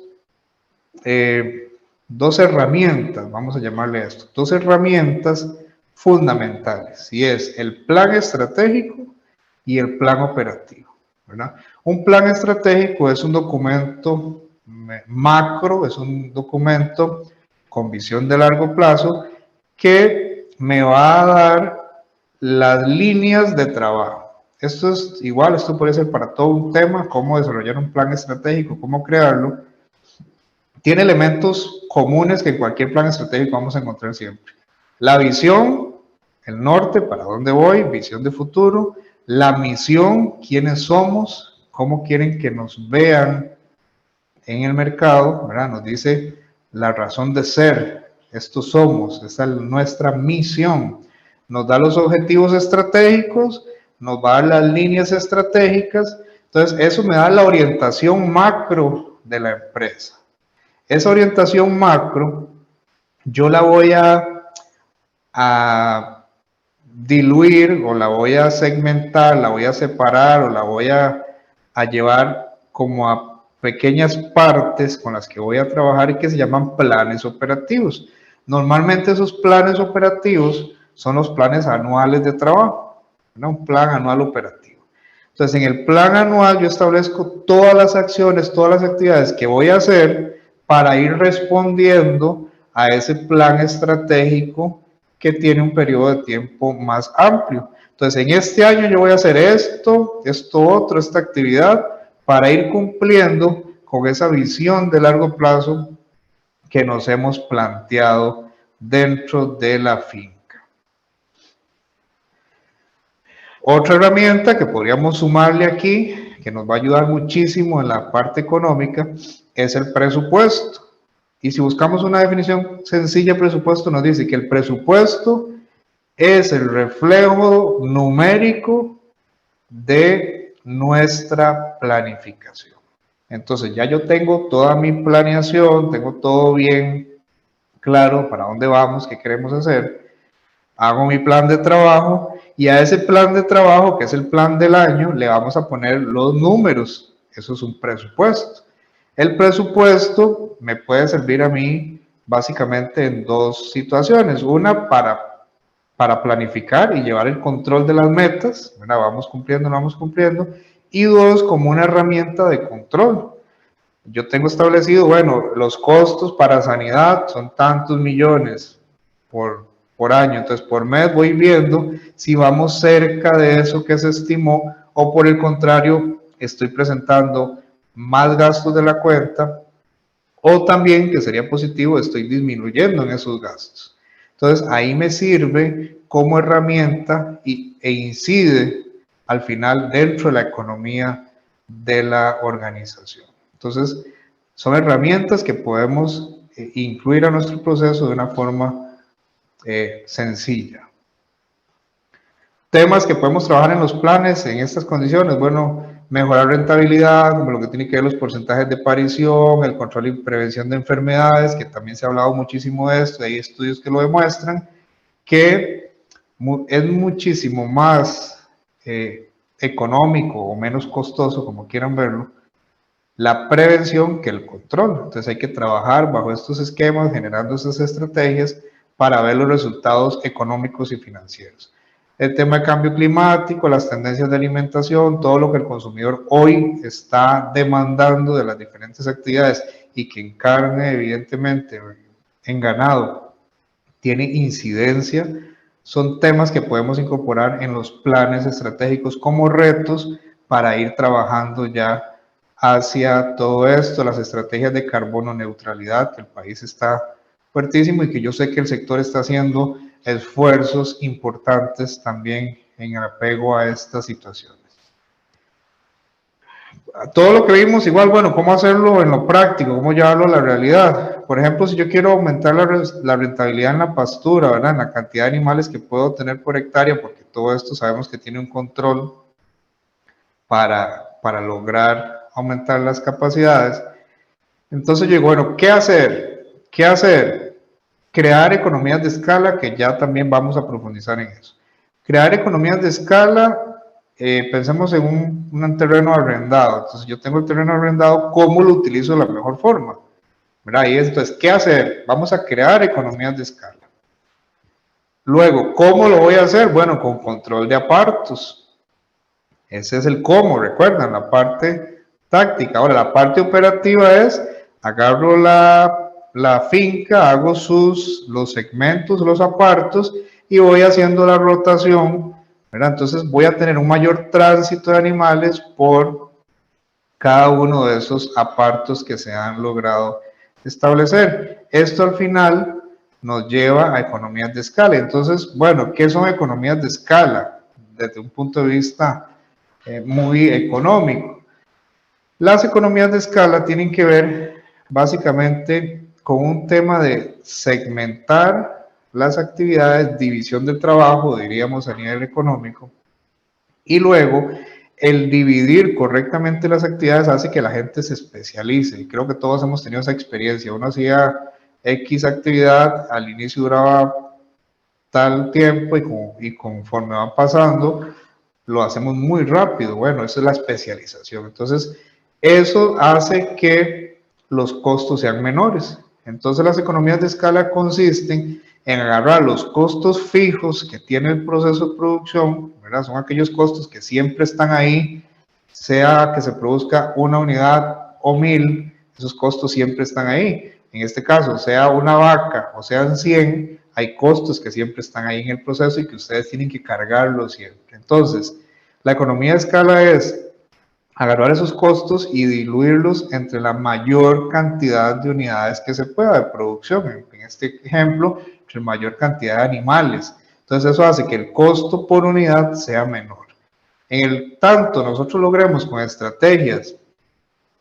herramientas, vamos a llamarle esto, dos herramientas fundamentales, y es el plan estratégico y el plan operativo, ¿verdad? Un plan estratégico es un documento macro, es un documento con visión de largo plazo que me va a dar las líneas de trabajo. Esto es igual, esto puede ser para todo un tema, cómo desarrollar un plan estratégico, cómo crearlo. Tiene elementos comunes que en cualquier plan estratégico vamos a encontrar siempre. La visión, el norte, para dónde voy, visión de futuro. La misión, quiénes somos, cómo quieren que nos vean en el mercado, ¿verdad? Nos dice la razón de ser, estos somos, esa es nuestra misión. Nos da los objetivos estratégicos, nos va a dar las líneas estratégicas, entonces eso me da la orientación macro de la empresa. Esa orientación macro yo la voy a diluir o la voy a segmentar, la voy a separar o la voy a llevar como a pequeñas partes con las que voy a trabajar y que se llaman planes operativos. Normalmente esos planes operativos son los planes anuales de trabajo, ¿no? Un plan anual operativo. Entonces, en el plan anual yo establezco todas las acciones, todas las actividades que voy a hacer para ir respondiendo a ese plan estratégico que tiene un periodo de tiempo más amplio. Entonces, en este año yo voy a hacer esto, otro, esta actividad, para ir cumpliendo con esa visión de largo plazo que nos hemos planteado dentro de la finca. Otra herramienta que podríamos sumarle aquí, que nos va a ayudar muchísimo en la parte económica, es el presupuesto. Y si buscamos una definición sencilla de presupuesto, nos dice que el presupuesto es el reflejo numérico de nuestra planificación. Entonces ya yo tengo toda mi planeación, tengo todo bien claro para dónde vamos, qué queremos hacer, hago mi plan de trabajo y a ese plan de trabajo, que es el plan del año, le vamos a poner los números. Eso es un presupuesto. El presupuesto me puede servir a mí básicamente en dos situaciones. Una, para planificar y llevar el control de las metas, ¿verdad? Vamos cumpliendo, no vamos cumpliendo. Y dos, como una herramienta de control. Yo tengo establecido, bueno, los costos para sanidad son tantos millones por año, entonces por mes voy viendo si vamos cerca de eso que se estimó o por el contrario estoy presentando más gastos de la cuenta o también, que sería positivo, estoy disminuyendo en esos gastos. Entonces ahí me sirve como herramienta e incide al final dentro de la economía de la organización. Entonces son herramientas que podemos incluir a nuestro proceso de una forma sencilla. Temas que podemos trabajar en los planes en estas condiciones, bueno, mejorar rentabilidad, como lo que tiene que ver los porcentajes de aparición, el control y prevención de enfermedades, que también se ha hablado muchísimo de esto, hay estudios que lo demuestran, que es muchísimo más económico o menos costoso, como quieran verlo, la prevención que el control. Entonces hay que trabajar bajo estos esquemas, generando estas estrategias para ver los resultados económicos y financieros. El tema de cambio climático, las tendencias de alimentación, todo lo que el consumidor hoy está demandando de las diferentes actividades y que en carne, evidentemente, en ganado, tiene incidencia, son temas que podemos incorporar en los planes estratégicos como retos para ir trabajando ya hacia todo esto, las estrategias de carbono neutralidad, que el país está fuertísimo y que yo sé que el sector está haciendo esfuerzos importantes también en apego a estas situaciones. Todo lo que vimos igual, bueno, cómo hacerlo en lo práctico, cómo llevarlo a la realidad. Por ejemplo, si yo quiero aumentar la rentabilidad en la pastura, ¿verdad? En la cantidad de animales que puedo tener por hectárea, porque todo esto sabemos que tiene un control para lograr aumentar las capacidades. Entonces yo digo, bueno, ¿qué hacer? ¿Qué hacer? Crear economías de escala, que ya también vamos a profundizar en eso. Crear economías de escala, pensemos en un terreno arrendado. Entonces yo tengo el terreno arrendado, ¿cómo lo utilizo de la mejor forma? ¿Verdad? Y entonces, ¿qué hacer? Vamos a crear economías de escala. Luego, ¿cómo lo voy a hacer? Bueno, con control de apartos. Ese es el cómo, recuerdan, la parte táctica. Ahora, la parte operativa es, agarro la finca, hago los segmentos, los apartos y voy haciendo la rotación, ¿verdad? Entonces voy a tener un mayor tránsito de animales por cada uno de esos apartos que se han logrado establecer. Esto al final nos lleva a economías de escala. Entonces, bueno, ¿qué son economías de escala? Desde un punto de vista muy económico. Las economías de escala tienen que ver básicamente con un tema de segmentar las actividades, división del trabajo, diríamos a nivel económico, y luego el dividir correctamente las actividades hace que la gente se especialice, y creo que todos hemos tenido esa experiencia. Uno hacía X actividad, al inicio duraba tal tiempo y conforme van pasando, lo hacemos muy rápido. Bueno, esa es la especialización. Entonces, Eso hace que los costos sean menores. Entonces las economías de escala consisten en agarrar los costos fijos que tiene el proceso de producción, ¿verdad? Son aquellos costos que siempre están ahí, sea que se produzca una unidad o 1000, esos costos siempre están ahí. En este caso, sea una vaca o sean 100, hay costos que siempre están ahí en el proceso y que ustedes tienen que cargarlos siempre. Entonces, la economía de escala es agarrar esos costos y diluirlos entre la mayor cantidad de unidades que se pueda de producción. En este ejemplo, entre mayor cantidad de animales. Entonces eso hace que el costo por unidad sea menor. En el tanto nosotros logremos con estrategias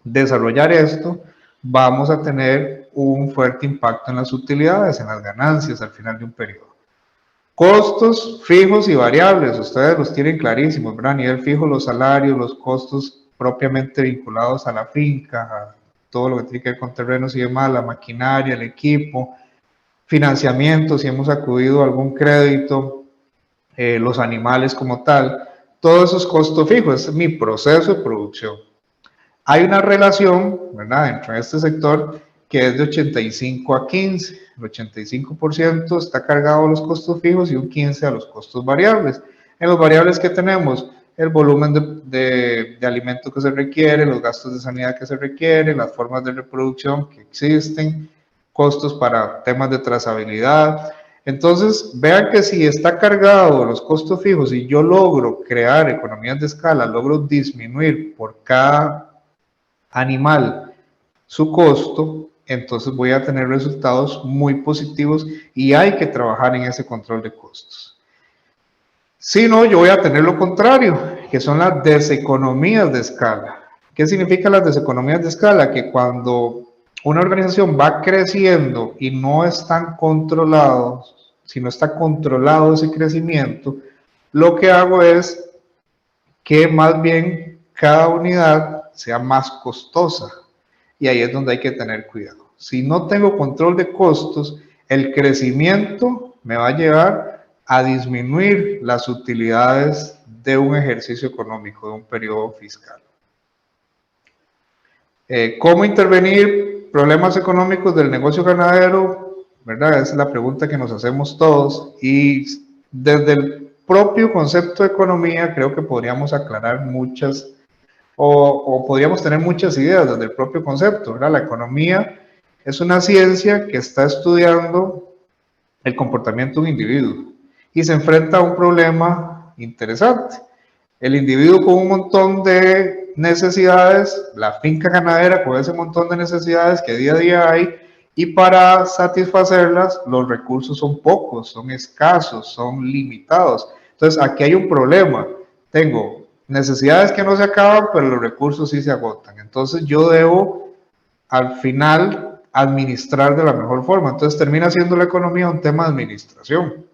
desarrollar esto, vamos a tener un fuerte impacto en las utilidades, en las ganancias al final de un periodo. Costos fijos y variables, ustedes los tienen clarísimos, ¿verdad? A nivel fijo, los salarios, los costos propiamente vinculados a la finca, a todo lo que tiene que ver con terrenos y demás, la maquinaria, el equipo, financiamiento, si hemos acudido a algún crédito, los animales como tal, todos esos costos fijos, es mi proceso de producción. Hay una relación, ¿verdad?, dentro de este sector que es de 85 a 15. El 85% está cargado a los costos fijos y un 15% a los costos variables. En los variables que tenemos, el volumen de alimento que se requiere, los gastos de sanidad que se requieren, las formas de reproducción que existen, costos para temas de trazabilidad. Entonces, vean que si está cargado los costos fijos y yo logro crear economías de escala, logro disminuir por cada animal su costo, entonces voy a tener resultados muy positivos y hay que trabajar en ese control de costos. Si no, yo voy a tener lo contrario, que son las deseconomías de escala. ¿Qué significa las deseconomías de escala? Que cuando una organización va creciendo y no están controlados, si no está controlado ese crecimiento, lo que hago es que más bien cada unidad sea más costosa. Y ahí es donde hay que tener cuidado. Si no tengo control de costos, el crecimiento me va a llevar a disminuir las utilidades de un ejercicio económico, de un periodo fiscal. ¿Cómo intervenir problemas económicos del negocio ganadero? ¿Verdad? Esa es la pregunta que nos hacemos todos. Y desde el propio concepto de economía, creo que podríamos aclarar muchas o podríamos tener muchas ideas desde el propio concepto, ¿verdad? La economía es una ciencia que está estudiando el comportamiento de un individuo y se enfrenta a un problema interesante. El individuo con un montón de necesidades, la finca ganadera con ese montón de necesidades que día a día hay, y para satisfacerlas los recursos son pocos, son escasos, son limitados. Entonces aquí hay un problema. Tengo necesidades que no se acaban, pero los recursos sí se agotan. Entonces yo debo, al final, administrar de la mejor forma. Entonces termina siendo la economía un tema de administración.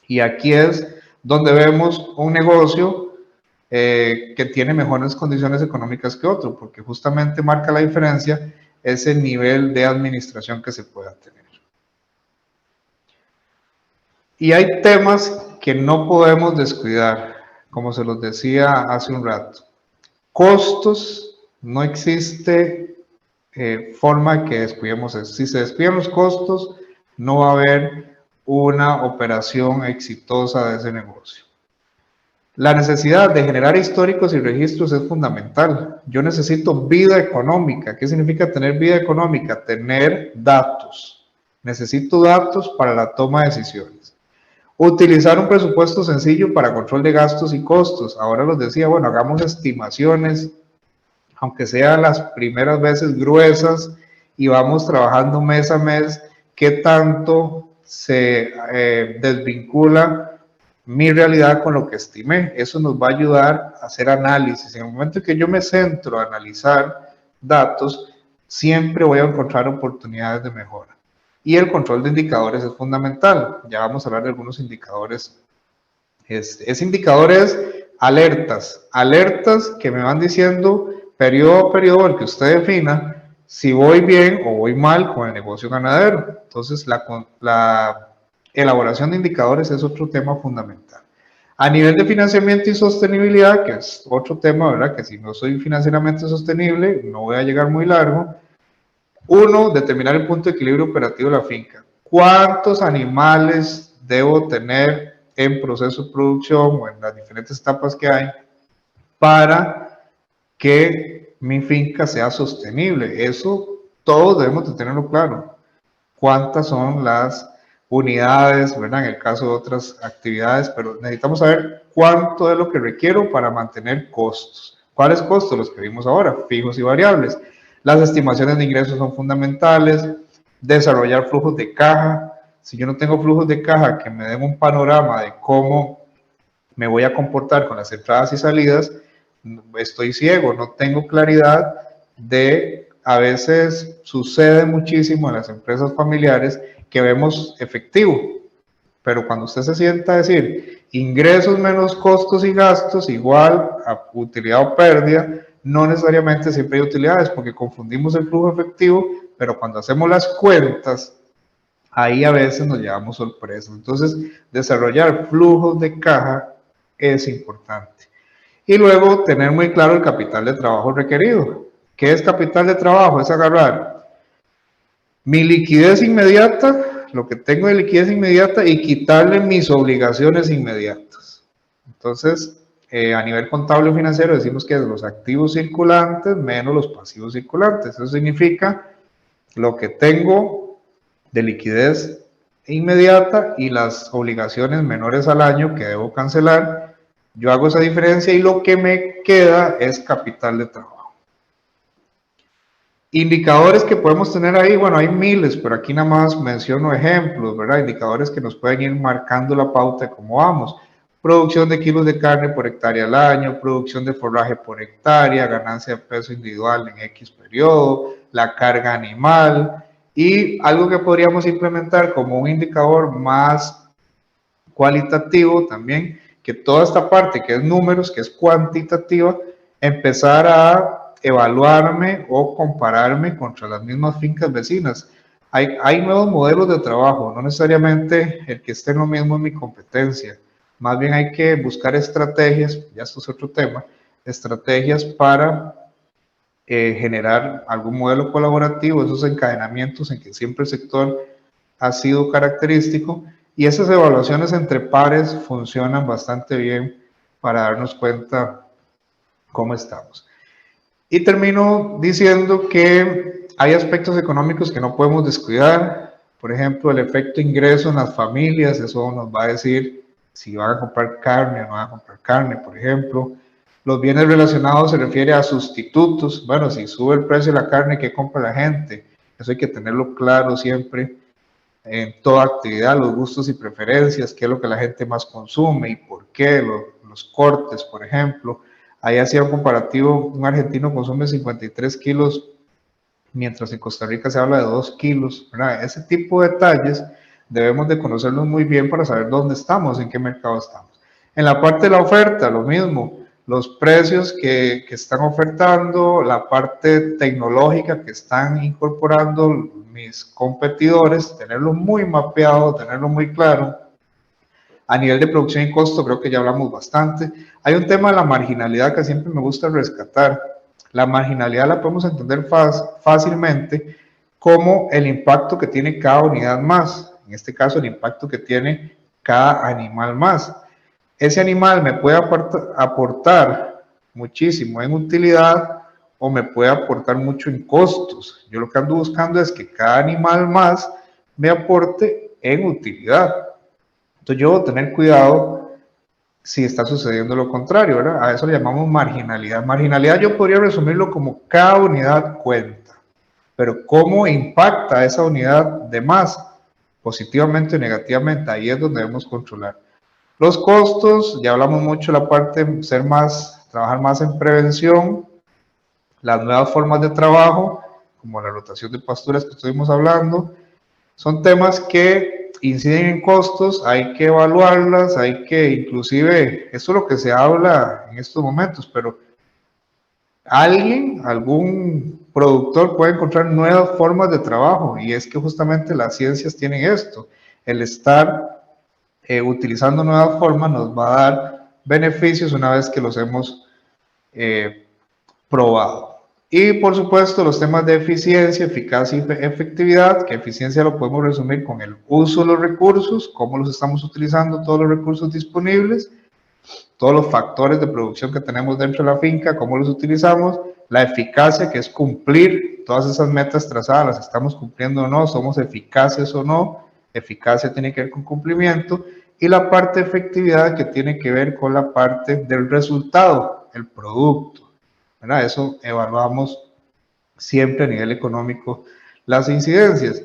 Y aquí es donde vemos un negocio que tiene mejores condiciones económicas que otro, porque justamente marca la diferencia ese nivel de administración que se pueda tener. Y hay temas que no podemos descuidar, como se los decía hace un rato. Costos, no existe forma que descuidemos eso. Si se descuidan los costos, no va a haber una operación exitosa de ese negocio. La necesidad de generar históricos y registros es fundamental. Yo necesito vida económica. ¿Qué significa tener vida económica? Tener datos. Necesito datos para la toma de decisiones. Utilizar un presupuesto sencillo para control de gastos y costos. Ahora los decía, bueno, hagamos estimaciones, aunque sean las primeras veces gruesas, y vamos trabajando mes a mes qué tanto se desvincula mi realidad con lo que estimé. Eso nos va a ayudar a hacer análisis. En el momento en que yo me centro a analizar datos, siempre voy a encontrar oportunidades de mejora. Y el control de indicadores es fundamental. Ya vamos a hablar de algunos indicadores. Ese indicador es alertas. Alertas que me van diciendo periodo a periodo, el que usted defina, si voy bien o voy mal con el negocio ganadero. Entonces, la elaboración de indicadores es otro tema fundamental. A nivel de financiamiento y sostenibilidad, que es otro tema, ¿verdad? Que si no soy financieramente sostenible, no voy a llegar muy largo. Uno, determinar el punto de equilibrio operativo de la finca. ¿Cuántos animales debo tener en proceso de producción o en las diferentes etapas que hay para que mi finca sea sostenible? Eso todos debemos de tenerlo claro. ¿Cuántas son las unidades, ¿verdad? En el caso de otras actividades, pero necesitamos saber cuánto es lo que requiero para mantener costos. ¿Cuáles costos? Los que vimos ahora, fijos y variables. Las estimaciones de ingresos son fundamentales. Desarrollar flujos de caja. Si yo no tengo flujos de caja que me den un panorama de cómo me voy a comportar con las entradas y salidas, estoy ciego, no tengo claridad de, a veces sucede muchísimo en las empresas familiares que vemos efectivo, pero cuando usted se sienta a decir ingresos menos costos y gastos igual a utilidad o pérdida, no necesariamente siempre hay utilidades porque confundimos el flujo efectivo, pero cuando hacemos las cuentas, ahí a veces nos llevamos sorpresas. Entonces, desarrollar flujos de caja es importante. Y luego tener muy claro el capital de trabajo requerido. ¿Qué es capital de trabajo? Es agarrar mi liquidez inmediata, lo que tengo de liquidez inmediata, y quitarle mis obligaciones inmediatas. Entonces, a nivel contable o financiero decimos que es los activos circulantes menos los pasivos circulantes. Eso significa lo que tengo de liquidez inmediata y las obligaciones menores al año que debo cancelar. Yo hago esa diferencia y lo que me queda es capital de trabajo. Indicadores que podemos tener ahí, bueno, hay miles, pero aquí nada más menciono ejemplos, ¿verdad? Indicadores que nos pueden ir marcando la pauta de cómo vamos. Producción de kilos de carne por hectárea al año, producción de forraje por hectárea, ganancia de peso individual en X periodo, la carga animal y algo que podríamos implementar como un indicador más cualitativo también, que toda esta parte que es números, que es cuantitativa, empezar a evaluarme o compararme contra las mismas fincas vecinas. Hay nuevos modelos de trabajo, no necesariamente el que esté en lo mismo en mi competencia. Más bien hay que buscar estrategias, ya esto es otro tema, estrategias para generar algún modelo colaborativo, esos encadenamientos en que siempre el sector ha sido característico, y esas evaluaciones entre pares funcionan bastante bien para darnos cuenta cómo estamos. Y termino diciendo que hay aspectos económicos que no podemos descuidar. Por ejemplo, el efecto ingreso en las familias, eso nos va a decir si van a comprar carne o no van a comprar carne, por ejemplo. Los bienes relacionados se refiere a sustitutos. Bueno, si sube el precio de la carne, ¿qué compra la gente? Eso hay que tenerlo claro siempre en toda actividad, los gustos y preferencias, qué es lo que la gente más consume y por qué, los cortes, por ejemplo. Ahí hacía un comparativo, un argentino consume 53 kilos, mientras en Costa Rica se habla de 2 kilos, ¿verdad? Ese tipo de detalles debemos de conocerlos muy bien para saber dónde estamos, en qué mercado estamos. En la parte de la oferta, lo mismo, los precios que están ofertando, la parte tecnológica que están incorporando mis competidores, tenerlo muy mapeado, tenerlo muy claro. A nivel de producción y costo, creo que ya hablamos bastante. Hay un tema de la marginalidad que siempre me gusta rescatar. La marginalidad la podemos entender fácilmente como el impacto que tiene cada unidad más. En este caso, el impacto que tiene cada animal más. Ese animal me puede aportar muchísimo en utilidad o me puede aportar mucho en costos. Yo lo que ando buscando es que cada animal más me aporte en utilidad. Entonces yo debo tener cuidado si está sucediendo lo contrario, ¿verdad? A eso le llamamos marginalidad. Marginalidad yo podría resumirlo como cada unidad cuenta, pero cómo impacta esa unidad de más, positivamente o negativamente, ahí es donde debemos controlar. Los costos, ya hablamos mucho de la parte de trabajar más en prevención, las nuevas formas de trabajo, como la rotación de pasturas que estuvimos hablando, son temas que inciden en costos, hay que evaluarlas, hay que inclusive, eso es lo que se habla en estos momentos, pero algún productor puede encontrar nuevas formas de trabajo y es que justamente las ciencias tienen esto, el estar utilizando nuevas formas nos va a dar beneficios una vez que los hemos probado. Y por supuesto los temas de eficiencia, eficacia y efectividad, que eficiencia lo podemos resumir con el uso de los recursos, cómo los estamos utilizando, todos los recursos disponibles, todos los factores de producción que tenemos dentro de la finca, cómo los utilizamos, la eficacia, que es cumplir todas esas metas trazadas, las estamos cumpliendo o no, somos eficaces o no, eficacia tiene que ver con cumplimiento, y la parte de efectividad que tiene que ver con la parte del resultado, el producto, ¿verdad? Eso evaluamos siempre a nivel económico las incidencias.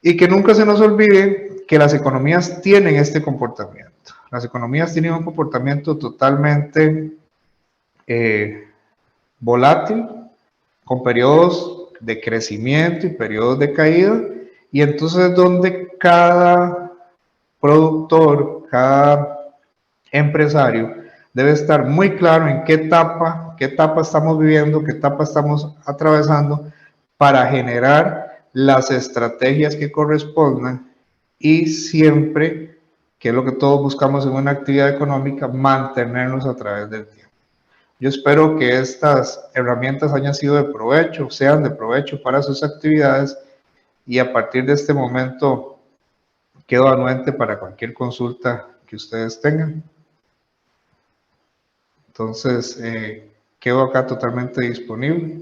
Y que nunca se nos olvide que las economías tienen este comportamiento. Las economías tienen un comportamiento totalmente volátil, con periodos de crecimiento y periodos de caída, y entonces donde cada productor, cada empresario debe estar muy claro en qué etapa estamos viviendo, qué etapa estamos atravesando para generar las estrategias que correspondan y siempre, que es lo que todos buscamos en una actividad económica, mantenernos a través del tiempo. Yo espero que estas herramientas hayan sido de provecho, sean de provecho para sus actividades y a partir de este momento quedo anuente para cualquier consulta que ustedes tengan. Entonces, quedo acá totalmente disponible.